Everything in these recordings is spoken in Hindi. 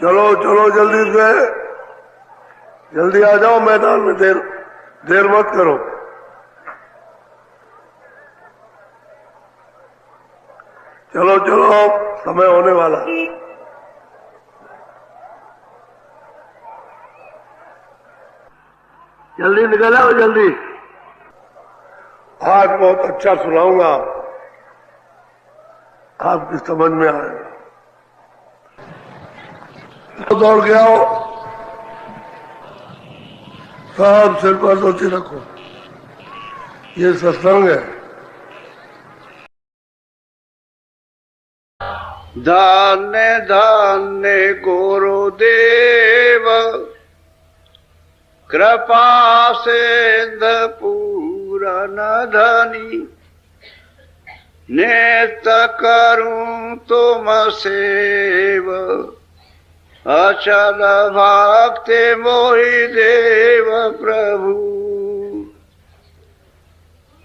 चलो चलो जल्दी से, जल्दी आ जाओ मैदान में, देर मत करो। चलो चलो, समय होने वाला। जल्दी निकल आओ, जल्दी। आज बहुत अच्छा सुनाऊंगा, आपकी समझ में आएगा। दौड़ के आओ, सब सिर पर धोती रखो, ये सत्संग है। धन्य धन्य गुरुदेव, कृपा सिंध पूरन धनी, नित्य करूं तुम सेव, अचल भक्ति मोहि देव प्रभु।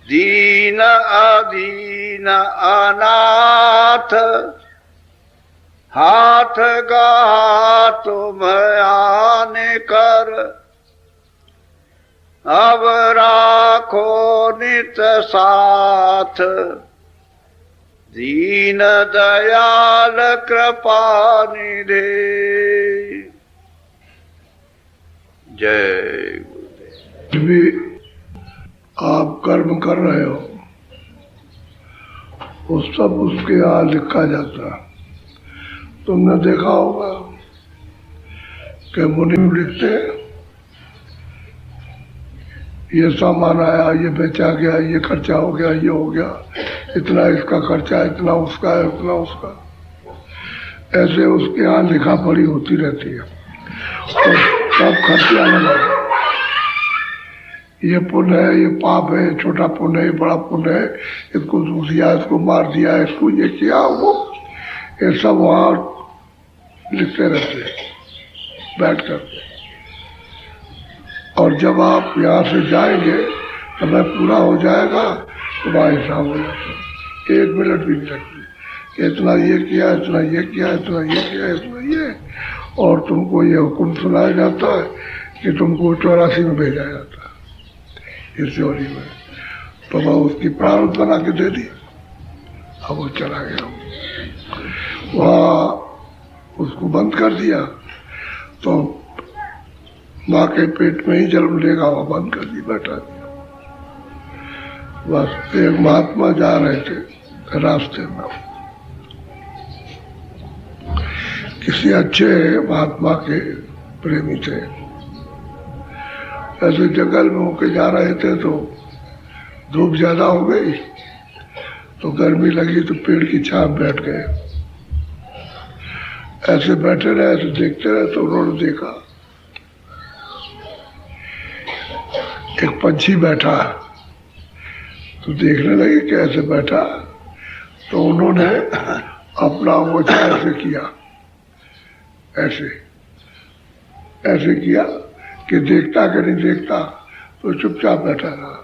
दीन अधीन अनाथ, हाथ गहा तुम आने कर, अब राखो नित साथ, दीन दयाल कृपा निधे। जय गुरुदेव। भी आप कर्म कर रहे हो, वो सब उसके यहाँ लिखा जाता है। तुमने देखा होगा कि मुनि लिखते हैं, ये सामान आया, ये बेचा गया, ये खर्चा हो गया, ये हो गया, इतना इसका खर्चा, इतना उसका है, इतना उसका। ऐसे उसके यहाँ लिखा पड़ी होती रहती है और सब खर्चे अलग अलग। ये पुण्य है, ये पाप है, छोटा पुण्य है, बड़ा पुण्य है, इसको दूध दिया, इसको मार दिया, इसको ये किया, वो ये सब वहाँ लिखते रहते हैं बैठ कर। और जब आप यहाँ से जाएंगे, समय पूरा हो जाएगा, तो वहाँ हिसाब हो जाता है। 1 मिनट भी नहीं लगती, इतना ये किया, इतना ये किया, इतना ये किया, इतना ये। और तुमको ये हुक्म सुनाया जाता है कि तुमको 84 में भेजा जाता है, इस जोड़ी में। तो वह उसकी प्रारूप बना के दे दी, अब वो चला गया। वहाँ उसको बंद कर दिया तो माँ के पेट में ही जन्म लेगा, वो बंद कर दी, बैठा दिया। बस एक महात्मा जा रहे थे रास्ते में, किसी अच्छे महात्मा के प्रेमी थे। ऐसे जंगल में होके जा रहे थे तो धूप ज्यादा हो गई, तो गर्मी लगी, तो पेड़ की छांव बैठ गए। ऐसे बैठे रहे, ऐसे देखते रहे, तो उन्होंने देखा एक पंछी बैठा, तो देखने लगे कि ऐसे बैठा। तो उन्होंने अपना मोचा ऐसे किया, ऐसे ऐसे किया कि देखता कि नहीं देखता, तो चुपचाप बैठा रहा।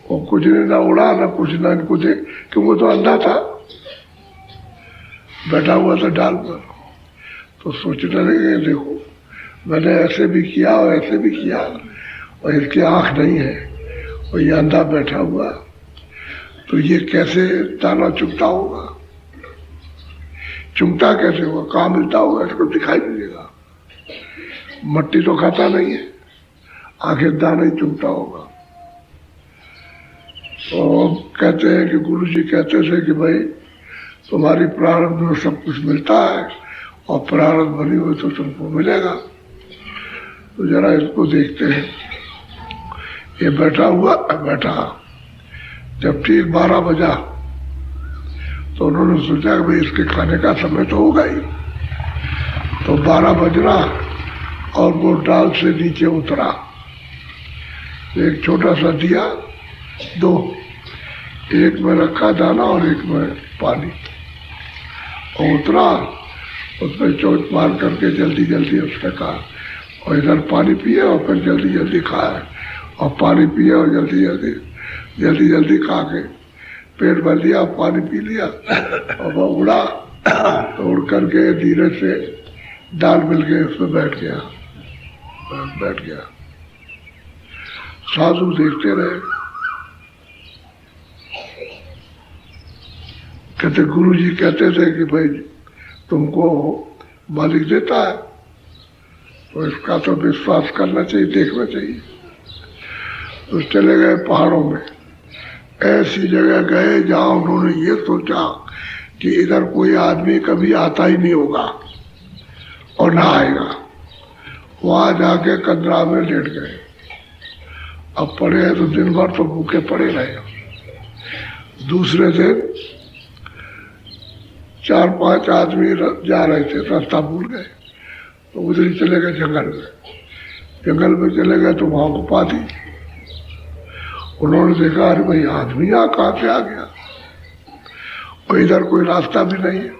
और कुछ ने ना उड़ा ना कुछ, ना इनको देख, कि वो तो अंधा था, बैठा हुआ था डाल पर। तो सोचने लगे, देखो मैंने ऐसे भी किया और ऐसे भी किया, और इसकी आंख नहीं है और ये अंधा बैठा हुआ, तो ये कैसे दाना चुगता होगा, चुगता कैसे होगा, कहाँ मिलता होगा, इसको दिखाई नहीं देगा, मट्टी तो खाता नहीं है, आखिर दाना ही चुगता होगा। तो कहते हैं कि गुरु जी कहते थे कि भाई तुम्हारी प्रारब्ध में सब कुछ मिलता है, और प्रारब्ध बनी हुई तो तुमको मिलेगा। तो जरा इसको देखते हैं। ये बैठा जब ठीक 12 बजा, तो उन्होंने सोचा कि भाई इसके खाने का समय तो होगा ही। तो 12 बजना और वो डाल से नीचे उतरा, एक छोटा सा दिया, 2, एक में रखा दाना और एक में पानी, और उतरा, उसमें चोट मार करके जल्दी जल्दी उसने कहा, और इधर पानी पिए और फिर जल्दी जल्दी खाए, और पानी पिए और जल्दी जल्दी खा के पेट भर लिया, पानी पी लिया, और वह उड़ा तो उड़ करके धीरे से डाल मिल गए, उसमें बैठ गया। साधु देखते रहे। कहते गुरुजी कहते थे कि भाई तुमको मालिक देता है तो इसका तो विश्वास करना चाहिए, देखना चाहिए। तो चले गए पहाड़ों में, ऐसी जगह गए जहां उन्होंने ये सोचा कि इधर कोई आदमी कभी आता ही नहीं होगा और ना आएगा। वहां जाके कंदरा में लेट गए। अब पड़े हैं तो दिन भर तो भूखे पड़े रहे। दूसरे दिन 4-5 आदमी जा रहे थे, रास्ता भूल गए तो उधर ही चले गए जंगल में चले गए तो वहां को पा दी। उन्होंने देखा अरे भाई आदमी यहाँ कहाँ से आ गया और इधर कोई रास्ता भी नहीं है।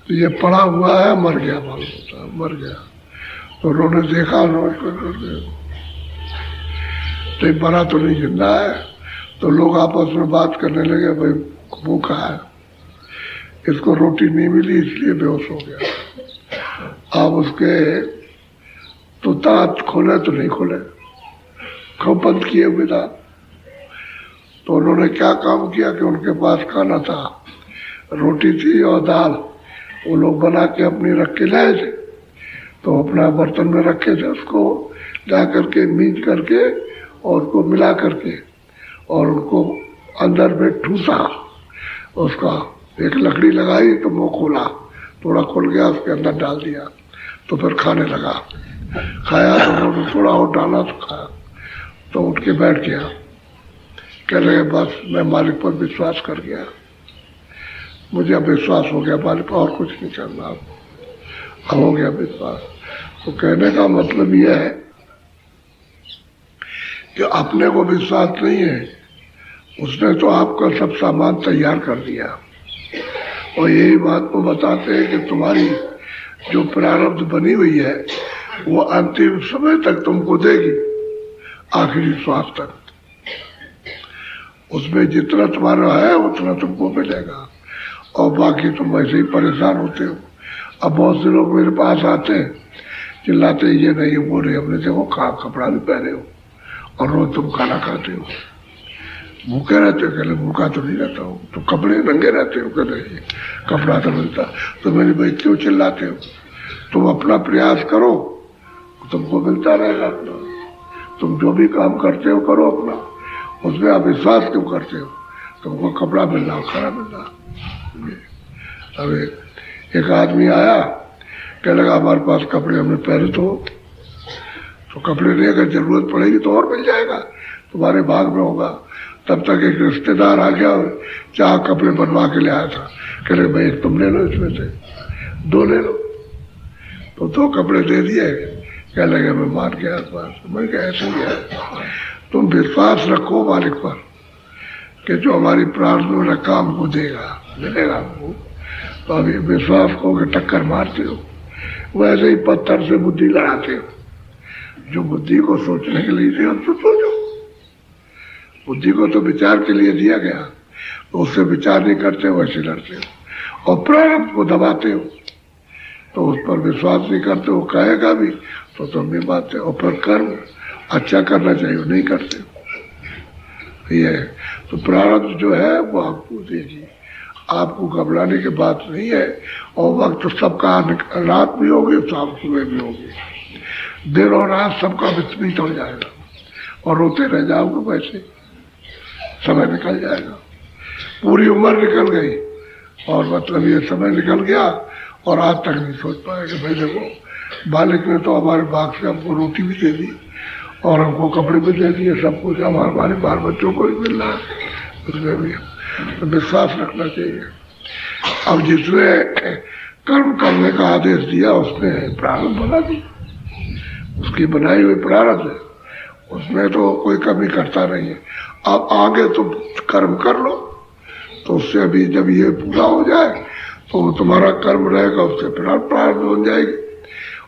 तो ये पड़ा हुआ है, मर गया, मालूम होता है मर गया। तो उन्होंने देखा, उन्होंने तो बड़ा तो नहीं जिंदा है। तो लोग आपस में बात करने लगे, भाई भूखा है, इसको रोटी नहीं मिली इसलिए बेहोश हो गया। आप उसके तो दांत खोले तो नहीं खोले, खूब बंद किए हुए था। तो उन्होंने क्या काम किया कि उनके पास खाना था, रोटी थी और दाल, वो लोग बना के अपनी रख के लाए थे। तो अपना बर्तन में रखे थे, उसको ला करके मीच करके और उसको मिला करके और उनको अंदर में ठूसा, उसका एक लकड़ी लगाई तो मुंह खोला, थोड़ा खुल गया, उसके अंदर डाल दिया तो फिर खाने लगा। खाया तो उन्होंने थोड़ा और डाला तो खाया। तो उठ के बैठ गया, कह रहे बस मैं मालिक पर विश्वास कर गया, मुझे अब विश्वास हो गया मालिक पर, और कुछ नहीं करना, अब हो गया विश्वास। तो कहने का मतलब यह है कि अपने को विश्वास नहीं है, उसने तो आपका सब सामान तैयार कर दिया। और यही बात को बताते हैं कि तुम्हारी जो प्रारब्ध बनी हुई है वो अंतिम समय तक तुमको देगी, आखिरी श्वास तक। उसमें जितना तुम्हारा है उतना तुमको मिलेगा और बाकी तुम ऐसे ही परेशान होते हो। अब बहुत से लोग मेरे पास आते हैं, चिल्लाते ये नहीं वो नहीं, हमने देखो कपड़ा भी पहने हो और रोज तुम खाना खाते हो, भूखे रहते हो। कहले भूखा तो नहीं रहता हूँ, तो कपड़े नंगे रहते हो, कहते कपड़ा तो मिलता। तो मेरी भाई क्यों चिल्लाते हो, तुम अपना प्रयास करो, तुमको मिलता रहेगा अपना। तुम जो भी काम करते हो करो अपना, उसमें आप विश्वास क्यों करते हो, तुमको कपड़ा मिल रहा, खाना मिल रहा। अब एक आदमी आया, कह लगा हमारे पास कपड़े हमने पहने तो कपड़े नहीं, अगर जरूरत पड़ेगी तो और मिल जाएगा, तुम्हारे भाग में होगा। तब तक एक रिश्तेदार आ गया और 4 कपड़े बनवा के ले आया था। कह रहे भाई तुम ले लो, इसमें से 2 ले लो। तो 2 कपड़े दे दिए। क्या लगे मैं मान गया पास, मैं क्या ऐसे ही है। तुम विश्वास रखो मालिक पर कि जो हमारी प्रार्थना में रखा हमको देगा, मिलेगा हमको। तो अभी विश्वास को कि टक्कर मारते हो, वैसे ही पत्थर से बुद्धि लड़ाते हो। जो बुद्धि को सोचने के लिए दिया तो सोचो, बुद्धि को तो विचार के लिए दिया गया, तो उससे विचार नहीं करते हो, वैसे लड़ते हो और प्रारब्ध को दबाते हो। तो उस पर विश्वास नहीं करते हो, कहेगा भी तो तुम नहीं मानते हो। पर कर्म अच्छा करना चाहिए, नहीं करते हो। ये तो प्रारब्ध जो है वो आपको देगी, आपको घबराने की बात नहीं है। और वक्त तो सबका, रात भी होगी शाम सुबह भी होगी, दिन और रात सबका विस्मित हो जाएगा और रोते रह जाओगे, वैसे समय निकल जाएगा। पूरी उम्र निकल गई और मतलब ये समय निकल गया और आज तक नहीं सोच पाए कि भाई देखो मालिक ने तो हमारे भाग से हमको रोटी भी दे दी और हमको कपड़े भी दे दिए, सब कुछ हमारे बाल बच्चों को भी मिल रहा है, उसमें भी तो विश्वास रखना चाहिए। अब जिसने कर्म करने का आदेश दिया उसने प्रारब्ध बना दी, उसकी बनाई हुई प्रारब्ध है, उसमें तो कोई कमी करता नहीं है। अब आगे तुम कर्म कर लो तो उससे अभी जब ये पूरा हो जाए तो तुम्हारा कर्म रहेगा, उससे फिर प्रारब्ध बन जाएगी।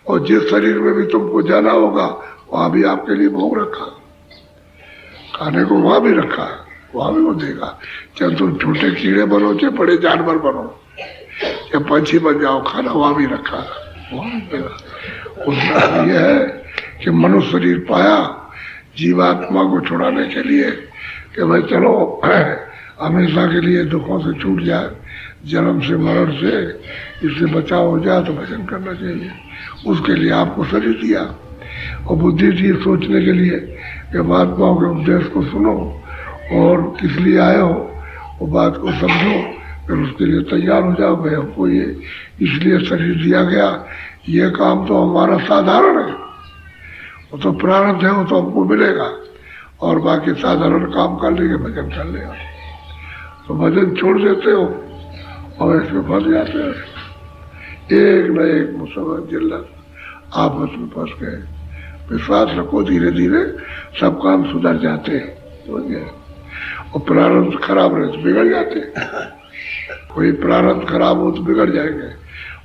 और जिस शरीर में भी तुमको जाना होगा वहां भी आपके लिए भोग रखा, खाने को वहां भी रखा है, वहां भी वो देगा। चाहे तुम छोटे कीड़े बनो चाहे बड़े जानवर बनो, चाहे पंछी बन जाओ, खाना वहां भी रखा है, वहां भी देगा। उसमें यह है कि मनुष्य शरीर पाया जीवात्मा को छुड़ाने के लिए कि भाई चलो हमेशा के लिए दुखों से छूट जाए, जन्म से मरण से इससे बचाव हो जाए तो भजन करना चाहिए। उसके लिए आपको शरीर दिया और बुद्धि दी सोचने के लिए कि महात्माओं के उपदेश को सुनो और किस लिए आए हो वो बात को समझो, फिर उसके लिए तैयार हो जाओ। भाई हमको ये इसलिए शरीर दिया गया, ये काम तो हमारा साधारण है, वो तो प्रारब्ध है, वो तो हमको मिलेगा, और बाकी साधारण काम कर लेंगे, भजन कर लेगा। तो भजन छोड़ देते हो और इसमें फंस जाते हो, एक न एक मुसलमान जिल्लत आपस में फंस गए। विश्वास रखो, धीरे धीरे सब काम सुधर जाते हैं, समझ गए। और प्रारब्ध खराब रहे तो बिगड़ जाते हैं, कोई प्रारब्ध खराब हो तो बिगड़ जाएंगे,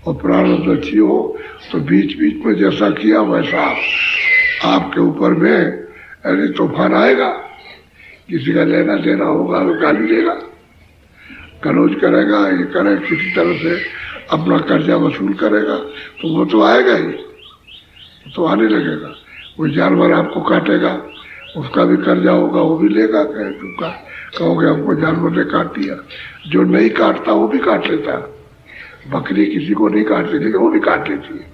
और प्रारब्ध अच्छी हो तो बीच बीच में जैसा किया वैसा आपके ऊपर में यानी तूफान आएगा। किसी का लेना देना होगा तो गाली देगा, कनौज करेगा, ये करे, किसी तरह से अपना कर्जा वसूल करेगा, तो वो तो आएगा ही, तो आने लगेगा। कोई जानवर आपको काटेगा, उसका भी कर्जा होगा, वो भी लेगा, कहे तुमका कहोगे हमको जानवर ने काट दिया। जो नहीं काटता वो भी काट लेता है। बकरी किसी को नहीं काटती लेकिन वो भी काट लेती है,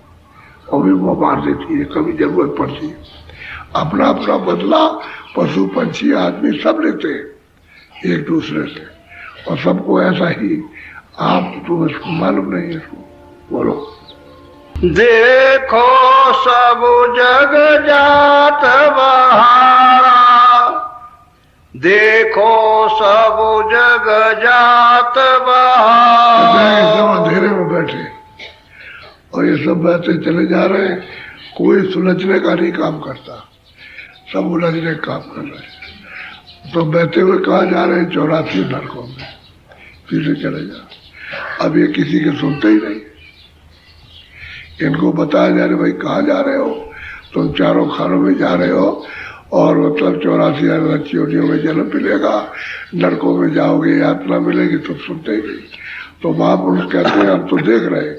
और भी वो मार देती है, कभी जरूरत पड़ती है। अपना अपना बदला पशु पंछी आदमी सब लेते हैं एक दूसरे से, और सबको ऐसा ही। आप तो इसको मालूम नहीं है, इसको बोलो। देखो सब जग जात बहारा, देखो सब जग जात बहारा। अंधेरे में बैठे और ये सब बातें चले जा रहे हैं, कोई सुलझने का नहीं काम करता, सब उलझने का काम कर रहे हैं। तो बहते हुए कहाँ जा रहे हैं? 84 नरकों में, पीछे चले जा। अब ये किसी के सुनते ही नहीं। इनको बताया जा रहा भाई कहाँ जा रहे हो, तुम चारों खानों में जा रहे हो, और मतलब 84 चोटियों में जन्म मिलेगा, नरकों में जाओगे, यात्रा मिलेगी, तो सुनते ही नहीं। तो महापुरुष कहते हैं हम तो देख रहे हैं,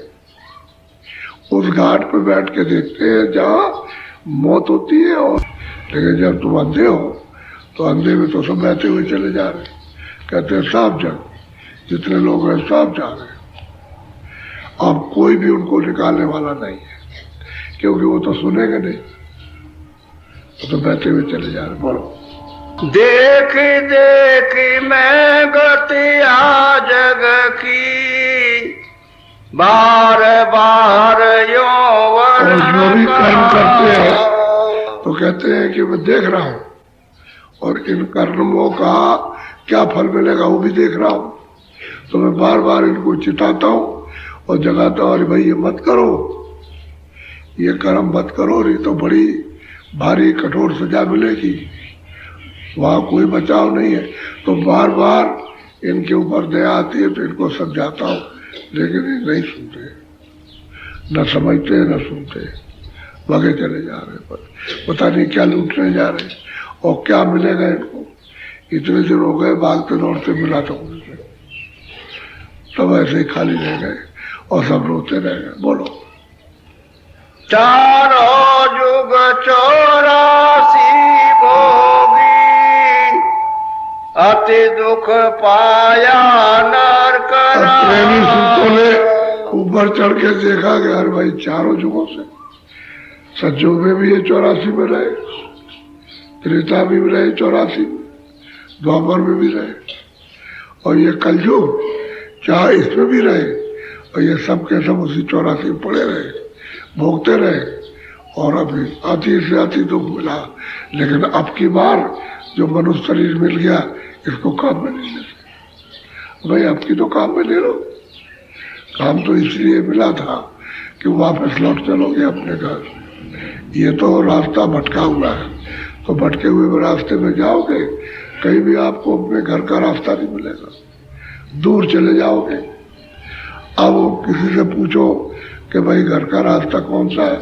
उस घाट पे बैठ के देखते हैं जहाँ मौत होती है, और लेकिन जब तुम अंधे हो तो अंधे में तो सब बहते हुए चले जा रहे हैं। कहते हैं सब जग जितने लोग हैं सब जा रहे हैं, अब कोई भी उनको निकालने वाला नहीं है, क्योंकि वो तो सुनेंगे नहीं, वो तो बहते हुए चले जा रहे। बोलो। देख देख मैं गतिया जग की, बार बार यो और जो भी कर्म करते हैं तो कहते हैं कि मैं देख रहा हूं, और इन कर्मों का क्या फल मिलेगा वो भी देख रहा हूं। तो मैं बार बार इनको चिताता हूं और जगाता हूं, अरे भाई ये मत करो, ये कर्म मत करो, नहीं तो बड़ी भारी कठोर सजा मिलेगी, वहां कोई बचाव नहीं है। तो बार बार इनके ऊपर दया आती है तो इनको समझाता हूं, लेकिन ये नहीं सुनते, न समझते न सुनते, भागे चले जा रहे, पर पता नहीं क्या लूटने जा रहे और क्या मिलेगा इनको। इतने दिन हो गए भागते दौड़ते, मिला तो उनसे, सब ऐसे ही खाली रह गए और सब रोते रह गए। बोलो। चारों जुग 84 भोगी, अति दुख पाया नरक। प्रेमी संतों ने ऊपर चढ़ के देखा कि अरे भाई चारों जुगों से, सतयुग में भी ये 84 में रहे, त्रेता में भी रहे 84 में, द्वापर में भी रहे, और ये कलयुग चाहे इसमें भी रहे, और ये सब के सब उसी 84 में पड़े रहे, भोगते रहे, और अभी अति से अति दुख मिला। लेकिन अब की बार जो मनुष्य शरीर मिल गया, इसको काम में ले लेते। भाई अब की तो काम में ले लो, काम तो इसलिए मिला था कि वापस लौट चलोगे अपने घर, ये तो रास्ता भटका हुआ है, तो भटके हुए रास्ते में जाओगे, कहीं भी आपको अपने घर का रास्ता नहीं मिलेगा, दूर चले जाओगे। अब किसी से पूछो कि भाई घर का रास्ता कौन सा है,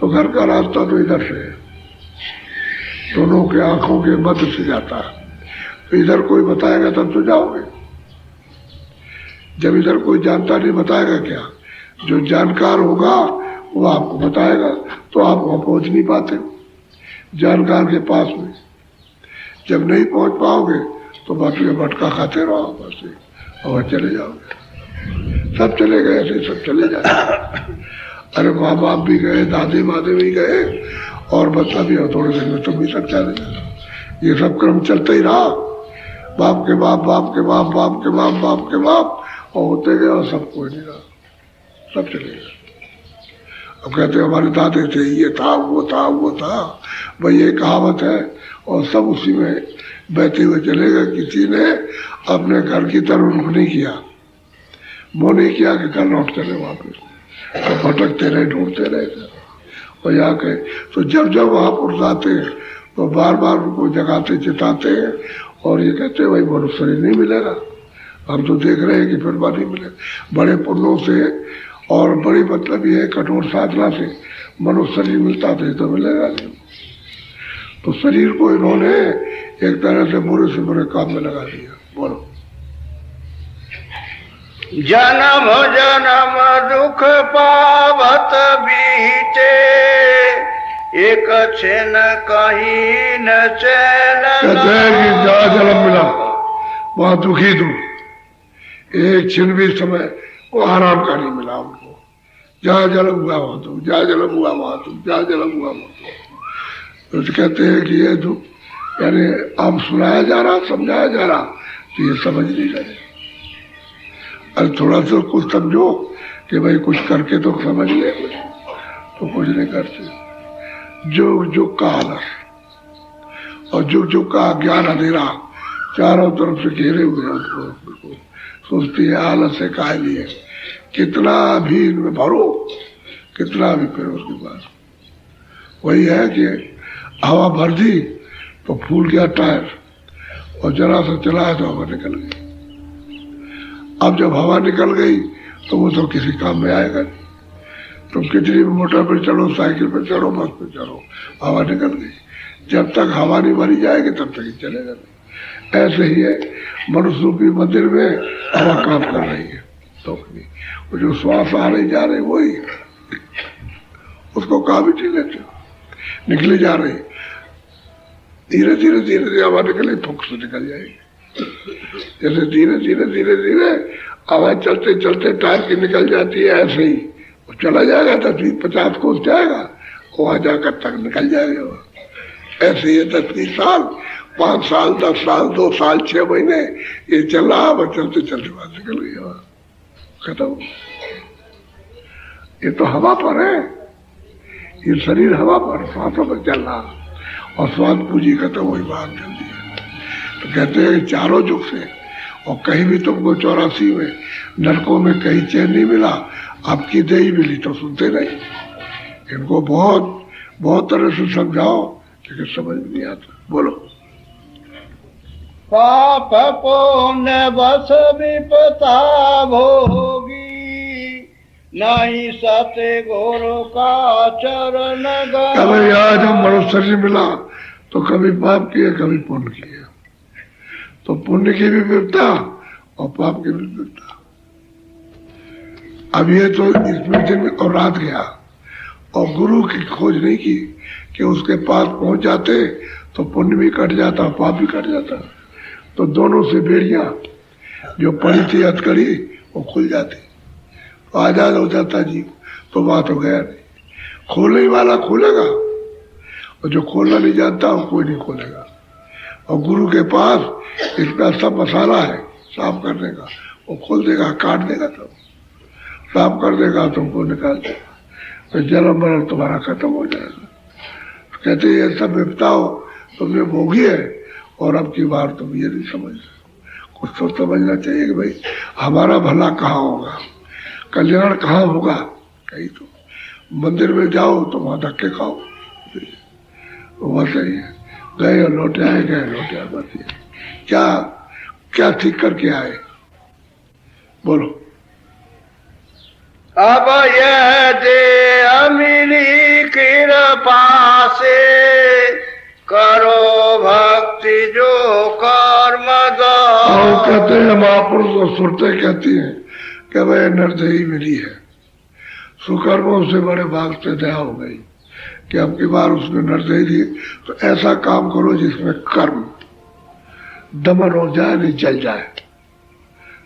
तो घर का रास्ता तो इधर से है, दोनों के आंखों के मध्य से जाता है, इधर कोई बताएगा तब तो जाओगे, जब इधर कोई जानता नहीं बताएगा क्या? जो जानकार होगा वो आपको बताएगा, तो आप वहां पहुंच नहीं पाते जानकार के पास में। जब नहीं पहुंच पाओगे तो भटका खाते रहो बस, और चले जाओगे। सब चले गए ऐसे, सब चले जाए। अरे माँ बाप भी गए, दादी मादे भी गए, और बच्चा भी हो थोड़े दिन में तुम भी सब चले जाए। ये सब क्रम चलता ही रहा, बाप के बाप, बाप के बाप, बाप के बाप, बाप के बाप, और होते गए और सब कोई नहीं रहा, सब चले गए। अब कहते हमारे दादे थे, ये था, वो था, वो था, भाई ये कहावत है, और सब उसी में बहते हुए चले गए। किसी ने अपने घर की तरफ रुख नहीं किया, वो नहीं किया कि कल लौट चले वापस, तो भटकते रहे, ढूंढते रहे। और यहाँ के तो जब जब महापुरुष आते हैं तो बार बार उनको जगाते, चिताते हैं, और ये कहते हैं भाई मनुष्य शरीर नहीं मिलेगा। हम तो देख रहे हैं कि फिर बार नहीं मिलेगा। बड़े पुण्यों से और बड़ी मतलब ये कठोर साधना से मनुष्य शरीर मिलता था, तो मिलेगा नहीं। तो शरीर को इन्होंने एक तरह से बुरे से बुरे काम में लगा दिया। बोलो, जन्म जन्म दुख पावत बीते, एक क्षण कहीं न चैन। कहते हैं कि जहाँ जन्म मिला वहां दुखी दो, एक क्षण भी समय वो आराम का नहीं मिला उनको। जहाँ जन्म हुआ वहां तुम, जहाँ जन्म हुआ वहां तुम, जहाँ जन्म हुआ वहां तुम। तो कहते हैं कि ये दुख यानी अब सुनाया जा रहा, समझाया जा रहा, तो ये समझ नहीं रहे। अरे थोड़ा सा कुछ समझो कि भाई कुछ करके तो समझ ले, कुछ तो कुछ नहीं करते। जुग जुग का आलस और जुग जुग का अज्ञान अंधेरा चारों तरफ से घेरे हुए हैं उनको। सोचती है आलस से काहे लिए, कितना भी इनमें भरो, कितना भी फिर उसके पास वही है कि हवा भर दी तो फूल गया टायर, और जरा सा चलाया तो हवा निकल गई। अब जब हवा निकल गई तो वो तो किसी काम में आएगा नहीं। तुम कितनी भी मोटर पर चढ़ो, साइकिल पर चढ़ो, बस पर चढ़ो, हवा निकल गई। जब तक हवा नहीं भरी जाएगी तब तक ही चलेगा नहीं। ऐसे ही है, मनुष्य रूपी मंदिर में हवा काम कर रही है, तो वो जो श्वास आ रही जा रही वही उसको काम ही नहीं लेते, निकली जा रही। धीरे धीरे धीरे धीरे हवा निकले, फुक से निकल जाएगी। जैसे धीरे धीरे धीरे धीरे आवाज चलते चलते टायर की निकल जाती है, ऐसे ही वो चला जाएगा, 10-20-50 कोस जाएगा, वहां जाकर तक निकल जाएगा वो। ऐसे ही 10-20 साल, 5 साल, 10 साल, 2 साल, 6 महीने ये चल रहा, वह चलते चलते बाहर निकल गई हवा, खत्म। ये तो हवा पर है, ये शरीर हवा पर, सांसों पर चल रहा, और स्वाद पूंजी खत्म हुई, बाहर चलती है। तो कहते हैं चारों जुग से, और कहीं भी तुमको 84 में नरकों में कहीं चैन नहीं मिला, आपकी दही मिली तो सुनते नहीं। इनको बहुत बहुत तरह से समझाओ लेकिन समझ नहीं आता। बोलो, पाप पुण्य बस विपता भोगी, नहीं सत्य गुरु का चरण गए। कभी आज हम मनुष्य शरीर मिला तो कभी पाप किए, कभी पुण्य किए, तो पुण्य की भी विपता और पाप की भी विपता। अब ये तो इसमें दिन और रात गया, और गुरु की खोज नहीं की कि उसके पास पहुंच जाते तो पुण्य भी कट जाता, पाप भी कट जाता। तो दोनों से बेड़ियां जो पड़ी थी हथकड़ी वो खुल जाती, तो आजाद हो जाता जीव। तो बात हो गया नहीं, खोलने वाला खोलेगा, और जो खोलना नहीं जानता वो कोई नहीं खोलेगा। और गुरु के पास इसका सब मसाला है साफ करने का, वो खोल देगा, काट देगा, तब साफ कर देगा, तुमको निकाल देगा, तो जन्म मरण तुम्हारा खत्म हो जाएगा। कहते ये सब विपताओं तुमने भोगी है, और अब की बार तुम ये नहीं समझ, कुछ तो समझना चाहिए कि भाई हमारा भला कहाँ होगा, कल्याण कहाँ होगा। कहीं तो मंदिर में जाओ तो वहां धक्के खाओ, वह सही है, गए और लौटे आए, गए लौटे आए, बस ये क्या क्या ठीक करके आए। बोलो, अब यह दे अमिली कृपा से, करो भक्ति जो कर्म कहते हैं महापुरुष और सुरतें कहती हैं कि वह नरदेही मिली है, सुकर्मों से बड़े भाग से दया हो गई कि अब की बार उसने नरदेही दी, तो ऐसा काम करो जिसमें कर्म दमन हो जाए, नहीं जल जाए,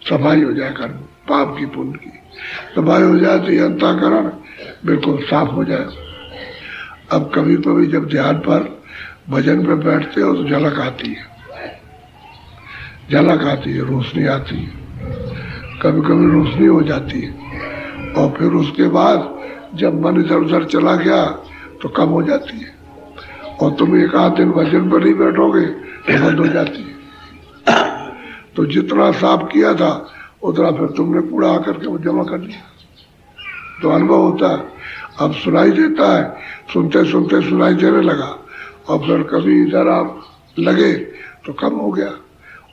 सफाई हो जाए, कर्म पाप की पुण्य की सफाई हो जाए, तो ये अंतःकरण बिल्कुल साफ हो जाए। अब कभी कभी जब ध्यान पर भजन पे बैठते हो तो झलक आती है, झलक आती है, रोशनी आती है, कभी कभी रोशनी हो जाती है, और फिर उसके बाद जब मन इधर उधर चला गया तो कम हो जाती है, और तुम एक आध दिन भजन पर नहीं बैठोगे तो बंद हो जाती है। तो जितना साफ किया था उतना फिर तुमने कूड़ा आकर के वो जमा कर दिया, तो अनुभव होता है। अब सुनाई देता है, सुनते सुनते सुनाई देने लगा, और फिर कभी इधर आप लगे तो कम हो गया,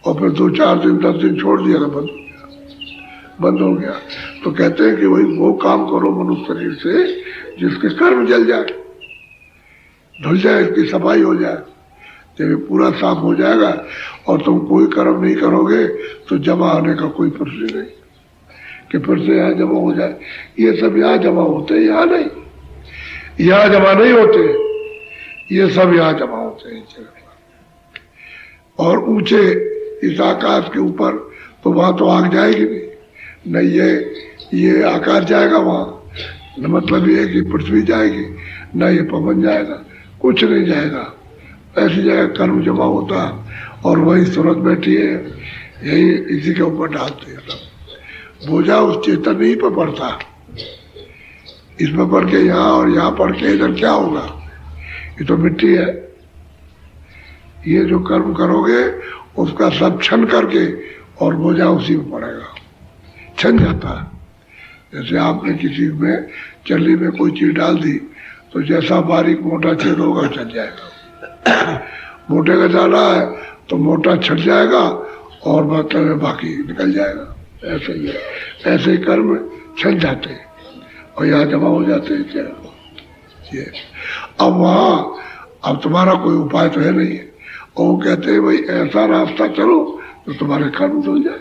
और फिर 2 4 दिन 10 दिन छोड़ दिया तो बंद हो गया। तो कहते हैं कि वही वो काम करो मनुष्य शरीर से जिसके कर्म जल जाए, धुल जाए, इसकी सफाई हो जाए, जब ये पूरा साफ हो जाएगा और तुम कोई कर्म नहीं करोगे तो जमा आने का कोई प्रश्न नहीं कि फिर से यहाँ जमा हो जाए। ये सब यहाँ जमा होते हैं, यहाँ नहीं, यहाँ जमा नहीं होते, ये सब यहाँ जमा होते हैं। और ऊंचे इस आकाश के ऊपर तो वहां तो आग जाएगी नहीं, ये आकाश जाएगा वहां, न मतलब ये कि पृथ्वी जाएगी, न ये पवन जाएगा, कुछ नहीं जाएगा। ऐसी जगह कर्म जमा होता और वही सूरत बैठी है, यही इसी के ऊपर डालते हैं सब। बोझा उस चेतन ही पर पड़ता, इसमें पढ़ के यहाँ और यहाँ पढ़ के इधर क्या होगा, ये तो मिट्टी है। ये जो कर्म करोगे उसका सब छन करके और बोझा उसी में पड़ेगा, छन जाता है। जैसे आपने किसी में चल्ली में कोई चीज डाल दी तो जैसा बारीक मोटा छेद होगा छट जाएगा, मोटे का डाला है तो मोटा छट जाएगा और मतलब बाकी निकल जाएगा। ऐसे ही है, ऐसे ही कर्म छन जाते हैं और यहाँ जमा हो जाते हैं। ये अब वहाँ अब तुम्हारा कोई उपाय तो है नहीं है, और वो कहते हैं भाई ऐसा रास्ता चलो तो तुम्हारे कर्म धुल जाए,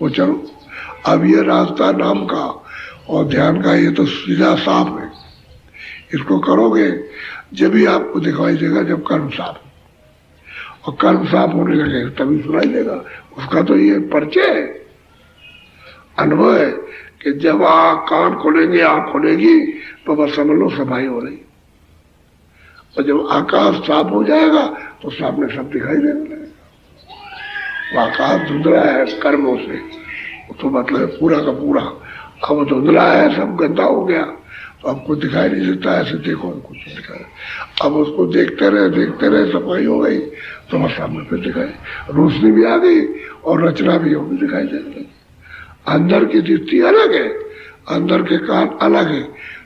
वो चलो। अब ये रास्ता नाम का और ध्यान का ये तो सीधा साफ है, इसको करोगे जब भी आपको दिखाई देगा जब कर्म साफ हो, और कर्म साफ होने लगे तभी सुनाई देगा। उसका तो ये परिचय है, अनुभव है कि जब कान खोलेंगे आंख खोलेगी तो बस समझ लो सफाई हो रही, और जब आकाश साफ हो जाएगा तो सामने सब दिखाई देने लगेगा। आकाश धुंधला है कर्मों से, तो मतलब पूरा का पूरा अब धुंधला है, सब गंदा हो गया तो आपको दिखाई नहीं देता। ऐसे देखो कुछ दिखाई, अब उसको देखते रहे सफाई हो गई तो बस सामने फिर दिखाई, रोशनी भी आ गई और रचना भी होगी, दिखाई देने लगी। अंदर की दृष्टि अलग है, अंदर के कान अलग है,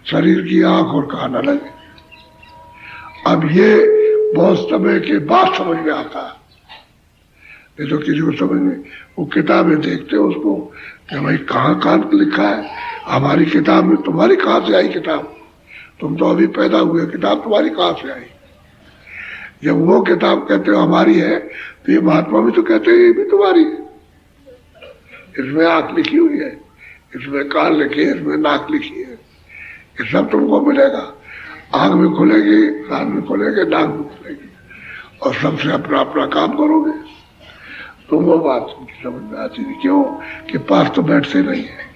शरीर की आंख और कान अलग है। अब ये बहुत समय के बाद समझ में आता है, नहीं तो किसी को समझ में, वो किताबें देखते हो उसको कि भाई कहाँ लिखा है, हमारी किताब में, तुम्हारी कहाँ से आई किताब, तुम तो अभी पैदा हुए, किताब तुम्हारी कहाँ से आई। जब वो किताब कहते हो हमारी है तो ये महात्मा भी तो कहते हैं ये भी तुम्हारी है, इसमें आंख लिखी हुई है, इसमें कान लिखी है, इसमें नाक लिखी है, ये सब तुमको मिलेगा। आंख भी खुलेगी, कान भी खुलेगी, नाक भी खुलेगी, और सबसे अपना अपना काम करोगे तो वो बात समझ में आती है। क्यों कि पास तो बैठते नहीं है,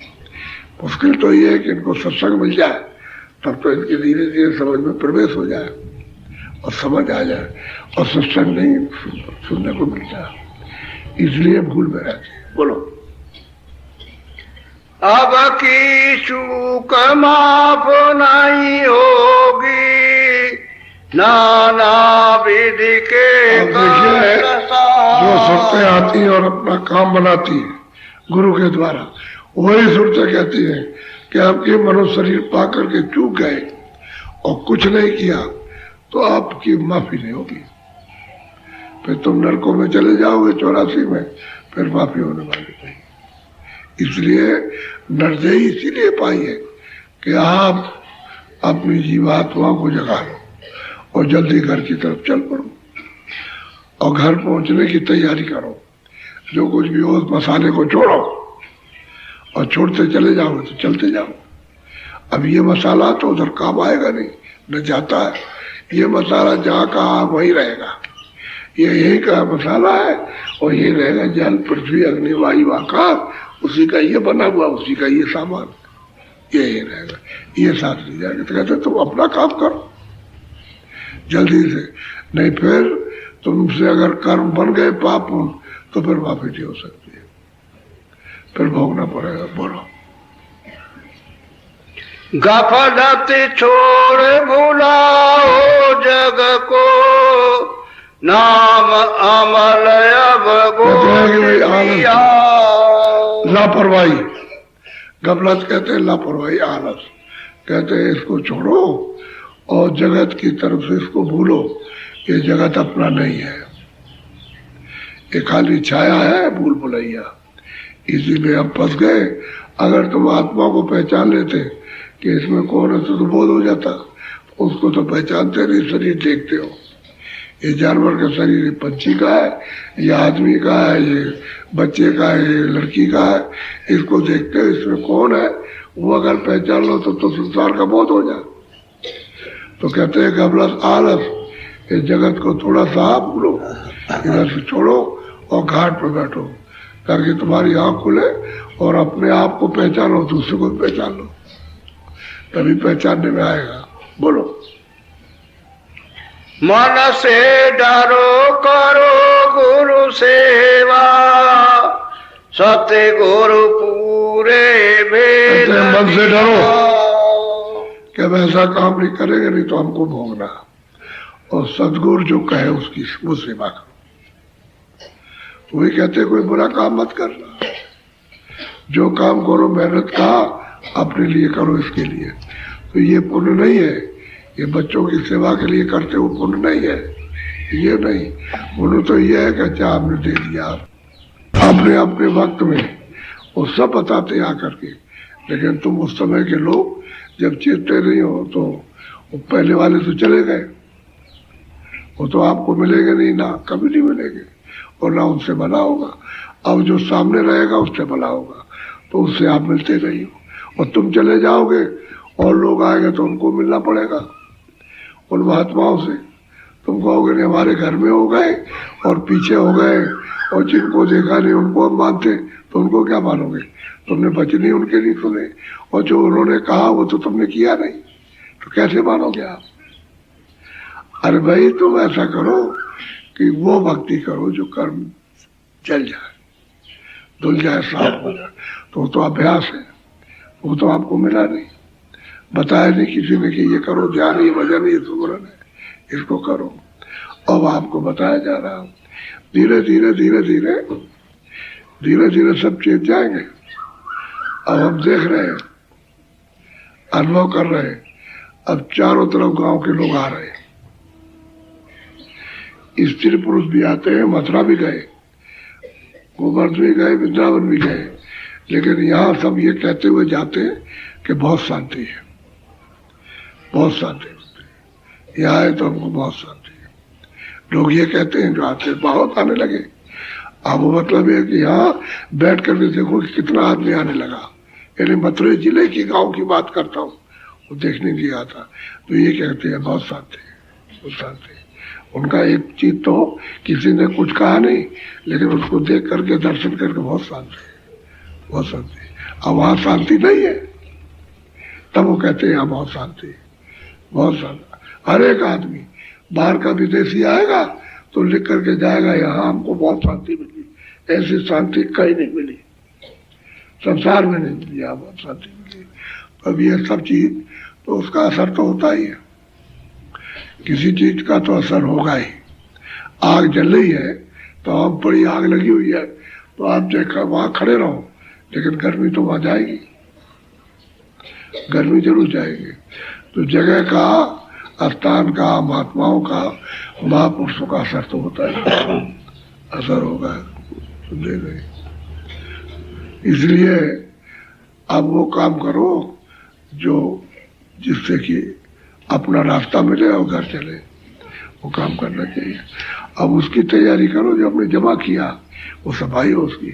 मुश्किल तो ये है कि इनको सत्संग मिल जाए तब तो इनकी धीरे धीरे समझ में प्रवेश हो जाए और समझ आ जाए, और सत्संग नहीं सुनने को मिलता, इसलिए भूल में रहती है। बोलो। अब की चूक माफ नहीं होगी, नाना विधि के जो सुरतें आती हैं और अपना काम बनाती है गुरु के द्वारा, वही सुरतें कहती हैं कि आपके मनुष्य शरीर पा करके चूक गए और कुछ नहीं किया तो आपकी माफी नहीं होगी, फिर तुम नरकों में चले जाओगे 84 में, फिर माफी होने वाली नहीं। इसलिए नरदेही इसीलिए पाई है कि आप अपनी जीवात्मा को जगा लो और जल्दी घर की तरफ चल पड़ो और घर पहुंचने की तैयारी करो। जो कुछ भी हो उस मसाले को छोड़ो और छोड़ते चले जाओ तो चलते जाओ। अब ये मसाला तो उधर काम आएगा नहीं, न जाता है। ये मसाला जहाँ का वही रहेगा, ये यही का मसाला है और ये रहेगा। जल पृथ्वी अग्नि वायु आकाश उसी का ये बना हुआ, उसी का ये सामान, यही रहेगा। ये साथ ले जाएगा। तो कहते तुम अपना काम करो जल्दी से, नहीं फिर तुमसे अगर कर्म बन गए पाप तो फिर माफी नहीं हो सकती है, फिर भोगना पड़ेगा। बोलो। गफलत छोड़ भुलाओ जग को, नाम अमल अब लापरवाही, गफलत कहते हैं लापरवाही, आलस कहते हैं। इसको छोड़ो और जगत की तरफ से इसको भूलो। ये जगत अपना नहीं है, ये खाली छाया है, भूल भुलैया। इसी में हम फंस गए। अगर तुम आत्मा को पहचान लेते कि इसमें कौन है तो बोध हो जाता। उसको तो पहचानते नहीं, शरीर देखते हो। ये जानवर का शरीर ये पंछी का है, ये आदमी का है, ये बच्चे का है, ये लड़की का है। इसको देखते हो, इसमें कौन है वो अगर पहचान लो तो संसार का बोध हो जाए। तो कहते हैं गफलत आलस, इस जगत को थोड़ा सा आप लो, इधर से छोड़ो और घाट पर बैठो ताकि तुम्हारी आंख खुले और अपने आप को पहचानो, दूसरे को पहचान लो, तभी पहचानने में आएगा। बोलो। मन से डरो करो गुरु सेवा, सत्य गुरु पूरे वेद। मन से डरो कि हम ऐसा काम नहीं करेंगे, नहीं तो हमको भोगना। और सदगुरु जो कहे उसकी वो सेवा करो। वही कहते कोई बुरा काम मत करना, जो काम करो मेहनत का अपने लिए करो, इसके लिए। तो ये पुण्य नहीं है, ये बच्चों की सेवा के लिए करते हो पुण्य नहीं है, ये नहीं। पुण्य तो ये है कि अच्छा आपने दे दिया, आपने अपने वक्त में वो सब बताते आकर के। लेकिन तुम उस समय के लोग जब चेतते नहीं हो तो वो पहले वाले तो चले गए, वो तो आपको मिलेंगे नहीं, ना कभी नहीं मिलेंगे और ना उनसे भला होगा। अब जो सामने रहेगा उससे भला होगा, तो उससे आप मिलते नहीं हो। और तुम चले जाओगे और लोग आएंगे तो उनको मिलना पड़ेगा, उन महात्माओं से। तुम कहोगे नहीं हमारे घर में हो गए और पीछे हो गए और जिनको देखा नहीं उनको हम मानते, तो उनको क्या मानोगे? तुमने वचन उनके नहीं सुने और जो उन्होंने कहा वो तो तुमने किया नहीं, तो कैसे मानोगे आप? अरे भाई तुम ऐसा करो कि वो भक्ति करो जो कर्म चल जाए, धुल जाए, साफ हो जाए। तो अभ्यास है, वो तो आपको मिला नहीं, बताया नहीं किसी ने कि ये करो, ध्यान, ये भजन, ये सुमरन है, इसको करो। अब आपको बताया जा रहा है। धीरे धीरे धीरे धीरे धीरे धीरे सब चेत जाएंगे। अब हम देख रहे हैं, अनुभव कर रहे हैं। अब चारों तरफ गांव के लोग आ रहे हैं, स्त्री पुरुष भी आते हैं, मथुरा भी गए, गोवर्धन भी गए, वृंदावन भी गए। लेकिन यहाँ सब ये कहते हुए जाते हैं कि बहुत शांति है, बहुत शांति है, यहाँ आए तो हमको बहुत शांति है। लोग ये कहते हैं जो आते बहुत आने लगे। अब वो मतलब है कि यहाँ बैठ कर भी देखो कि कितना आदमी आने लगा। यानी मथुरा जिले की गांव की बात करता हूँ, वो देखने के लिए आता। तो ये कहते हैं बहुत शांति है, बहुत शांति है। उनका एक चीज तो किसी ने कुछ कहा नहीं, लेकिन उसको देख करके दर्शन करके बहुत शांति है, बहुत शांति है। अब वहाँ शांति नहीं है, तब वो कहते हैं यहाँ बहुत शांति है, बहुत शांति। हर एक आदमी बाहर का विदेशी आएगा तो लिख करके जाएगा यहाँ हमको बहुत शांति मिली, ऐसी शांति कहीं नहीं मिली, संसार में नहीं मिली, यहाँ बहुत शांति मिली। अब ये सब चीज तो उसका असर तो होता ही है, किसी चीज का तो असर होगा ही। आग जल रही है तो अब बड़ी आग लगी हुई है तो आप देखकर वहां खड़े रहो, लेकिन गर्मी तो वहां जाएगी, गर्मी जरूर जाएगी। तो जगह का, स्थान का, महात्माओं का, महापुरुषों का असर तो होता है, असर होगा, समझे नहीं? इसलिए अब वो काम करो जो जिससे कि अपना रास्ता मिले और घर चले। वो काम करना चाहिए। अब उसकी तैयारी करो, जो आपने जमा किया वो सफाई हो उसकी।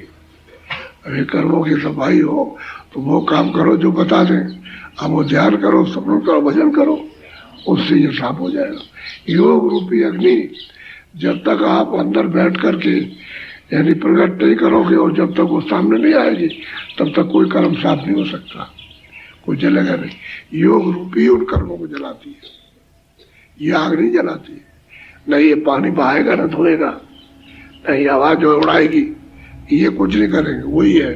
अभी कर्मों की सफाई हो तो वो काम करो जो बता दें। अब वो ध्यान करो, सपनों करो, भजन करो, उससे ये साफ हो जाएगा। योग रूपी अग्नि जब तक आप अंदर बैठ करके यानी प्रकट नहीं करोगे और जब तक वो सामने नहीं आएगी तब तक कोई कर्म साफ नहीं हो सकता, कोई जलेगा नहीं। योग रूपी उन कर्मों को जलाती है, ये आग नहीं जलाती है। नहीं ये पानी बहाएगा ना धोएगा, नहीं आवाज जो उड़ाएगी, ये कुछ नहीं करेंगे। वही है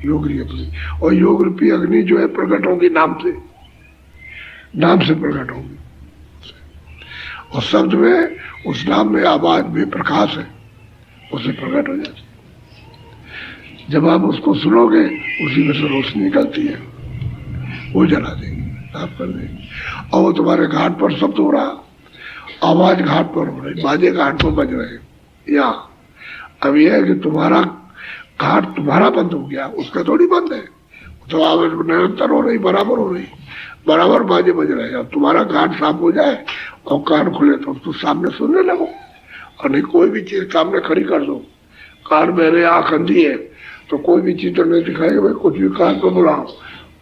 योग रूपी अग्नि। और योग रूपी अग्नि जो है प्रकट होगी नाम से, नाम से प्रकट होगी। और शब्द में, उस नाम में आवाज में प्रकाश है, उसे प्रकट हो जाती है। जब आप उसको सुनोगे उसी में से रोशनी निकलती है, वो जला देंगे, साफ कर देंगे। और वो तुम्हारे घाट पर शब्द हो रहा, आवाज घाट पर हो रही, बाजे घाट पर बज रहे। या अब यह है कि तुम्हारा घाट तुम्हारा बंद हो गया, उसका थोड़ी बंद है। तो आवाज निरंतर हो रही, बराबर हो रही, बराबर बाजे बज रहे हैं। अब तुम्हारा घाट साफ हो जाए और कान खुले तो उसको सामने सुनने लगो। और नहीं कोई भी चीज सामने खड़ी कर दो, कान मेरे आंख अंधी है तो कोई भी चीज तो नहीं दिखाएगी। भाई कुछ भी कान पर बुलाओ,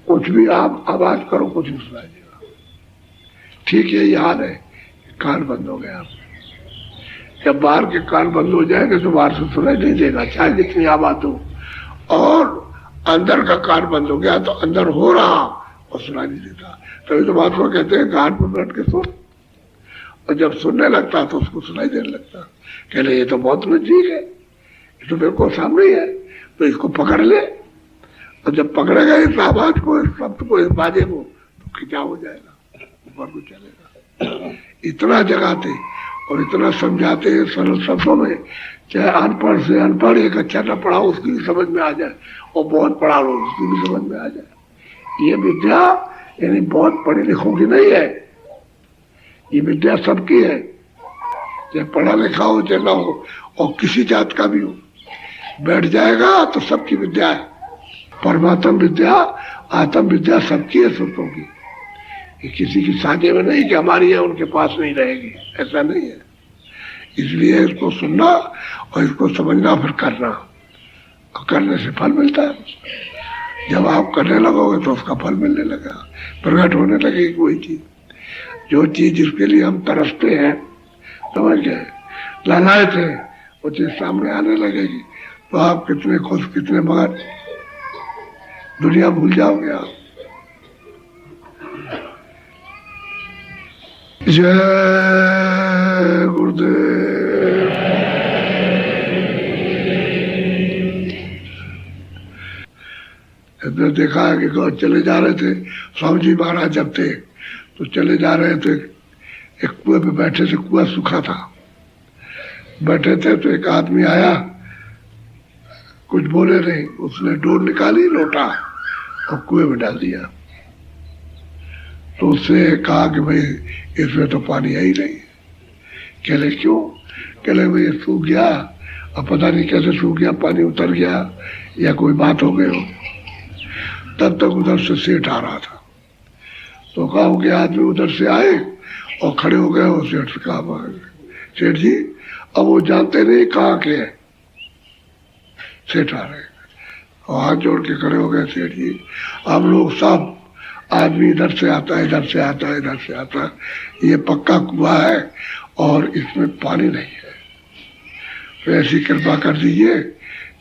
कुछ भी आप आवाज करो, कुछ भी सुनाई देगा। ठीक है, यही हाल है, कान बंद हो गया। जब बाहर के कान बंद हो जाएंगे तो बाहर से सुनाई नहीं देगा, चाहे जितनी आवाज हो। और अंदर का कान बंद हो गया तो अंदर हो रहा और सुनाई नहीं देता। तभी तो बात को कहते हैं घाट पर बैठ के सुन। और जब सुनने लगता तो उसको सुनाई देने लगता। कह ले ये तो बहुत नजदीक है, ये तो बिल्कुल सामने ही है, तो इसको पकड़ ले। और जब पकड़ेगा इस आवाज को, इस शब्द को, इस बाजे को, तो खिंचाव हो जाएगा, ऊपर को चलेगा। इतना जगाते और इतना समझाते हैं सरल शब्दों में, चाहे अनपढ़ से अनपढ़ एक अच्छा न पढ़ा उसकी भी समझ में आ जाए, और बहुत पढ़ा लो उसकी भी समझ में आ जाए। ये विद्या यानी बहुत पढ़े लिखों की नहीं है, ये विद्या सबकी है, चाहे पढ़ा लिखा हो चाहे ना हो, और किसी जात का भी हो, बैठ जाएगा तो सबकी विद्या है। परमात्म विद्या, आत्म विद्या सबकी है, सुरतों की। ये किसी की साझे में नहीं कि हमारी है उनके पास नहीं रहेगी, ऐसा नहीं है। इसलिए इसको सुनना और इसको समझना, फिर करना, और करने से फल मिलता है। जब आप करने लगोगे तो उसका फल मिलने लगा, प्रकट होने लगेगी कोई चीज। जो चीज जिसके लिए हम तरसते हैं, समझ गए, लालाए थे, वो चीज सामने आने लगेगी तो आप कितने खुश, कितने मगन, दुनिया भूल जाओगे आप। जय गुरुदेव। इधर देखा है कि चले जा रहे थे स्वामी जी महाराज, जब थे तो चले जा रहे थे, एक कुएं पे बैठे थे, कुआं सूखा था, बैठे थे तो एक आदमी आया, कुछ बोले नहीं, उसने डोर निकाली, लोटा और कुएं में डाल दिया। तो उससे कहा कि भाई इसमें तो पानी है ही नहीं। कहले क्यों? कहले भाई सूख गया, अब पता नहीं कैसे सूख गया, पानी उतर गया या कोई बात हो गई हो। तब तक उधर से सेठ आ रहा था, तो कहा कि आदमी उधर से आए और खड़े हो गए। और सेठ से कहा, सेठ जी अब वो जानते नहीं कहाँ के है। सेठ आ रहे और हाथ जोड़ के खड़े हो गए, सेठ जी आप लोग सब, आदमी इधर से आता है, इधर से आता है, इधर से आता है, ये पक्का कुआं है और इसमें पानी नहीं है, तो ऐसी कृपा कर दीजिए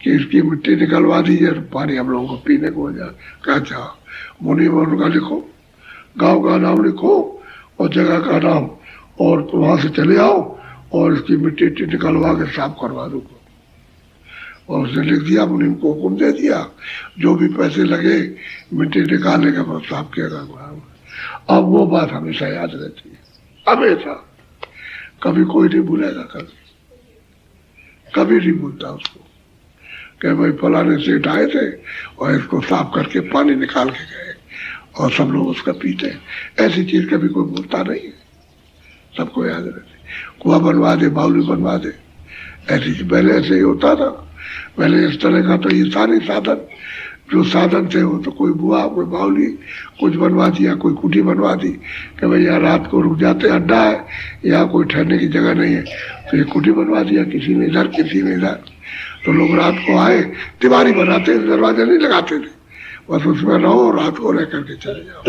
कि इसकी मिट्टी निकलवा दीजिए, तो पानी हम लोगों को पीने को हो जाए। क्या चाह मुनि वन का लिखो, गांव का नाम लिखो और जगह का नाम, और तो वहां से चले आओ और इसकी मिट्टी निकलवा के साफ करवा दो। और उसने लिख दिया, मुनि को हुक्म दे दिया, जो भी पैसे लगे मिट्टी निकालने का वो साफ किएगा। अब वो बात हमेशा याद रहती है, हमेशा, कभी कोई नहीं भूलेगा, कभी नहीं भूलता उसको कि भाई फलाने सेठ आए थे और इसको साफ करके पानी निकाल के गए और सब लोग उसका पीते हैं। ऐसी चीज कभी कोई भूलता नहीं है, सबको याद रहती। कुआं बनवा दे, बावली बनवा दे, ऐसी पहले ऐसे ही होता था। पहले इस तरह का तो ये सारे साधन जो साधन थे वो तो कोई बुआ कोई बावली कुछ बनवा दिया, कोई कुटी बनवा दी कि भाई यहाँ रात को रुक जाते, अड्डा है, यहाँ कोई ठहरने की जगह नहीं है, तो ये कुटी बनवा दिया, किसी ने इधर किसी ने इधर। तो लोग रात को आए, तिवारी बनाते थे, दरवाजा नहीं लगाते थे, बस उसमें रहो, रात को रह करके चले जाओ।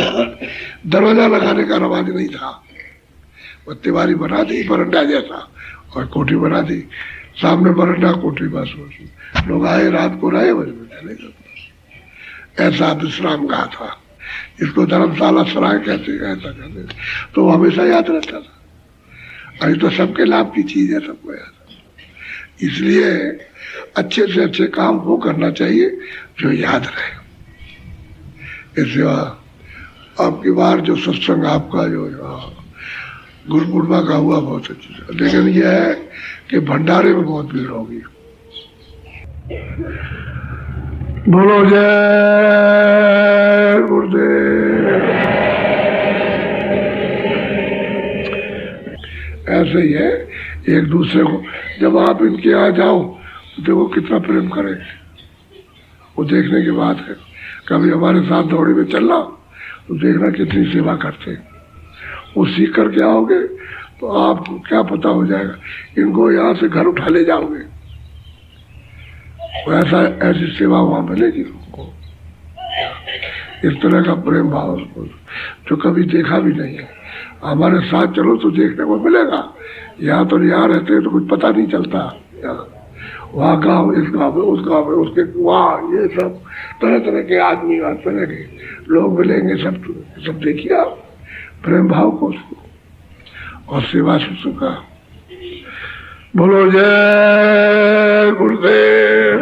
दरवाजा लगाने का रवाज नहीं था, बस तिवारी बना दी बरंडा जैसा और कोठी बना दी, सामने बरंडा कोठी, बस लोग आए रात को रहे, बस चले गए। ऐसा विश्राम कहा था, इसको धर्मशाला सराय कहते, ऐसा कहते, तो वो हमेशा याद रहता था। अभी तो सबके लाभ की चीज है, सबको याद। इसलिए अच्छे से अच्छे काम वो करना चाहिए जो याद रहे। इससे आपकी बार जो सत्संग आपका जो गुरु पूर्णिमा का हुआ बहुत अच्छी, लेकिन यह है कि भंडारे में बहुत भीड़ होगी। बोलो जय गुरुदेव। ऐसे ही है, एक दूसरे को जब आप इनके यहाँ जाओ तो देखो कितना प्रेम करें, वो देखने की बात है। कभी हमारे साथ दौड़ी में चलना तो देखना कितनी सेवा करते हैं। वो सीख करके आओगे तो आप क्या पता हो जाएगा, इनको यहाँ से घर उठा ले जाओगे, ऐसा ऐसी सेवा वहां मिलेगी उनको। इस तरह का प्रेम भाव जो कभी देखा भी नहीं है। हमारे साथ चलो तो देखने को मिलेगा, यहाँ तो यहाँ रहते हैं तो कुछ पता नहीं चलता। वहाँ गाँव, इस गाँव में, उस गाँव में, उसके वहाँ, ये सब तरह तरह के आदमी, तरह के लोग मिलेंगे, सब देखिए आप प्रेम भाव को और सेवा शिशु का। बोलो जय गुरुदेव।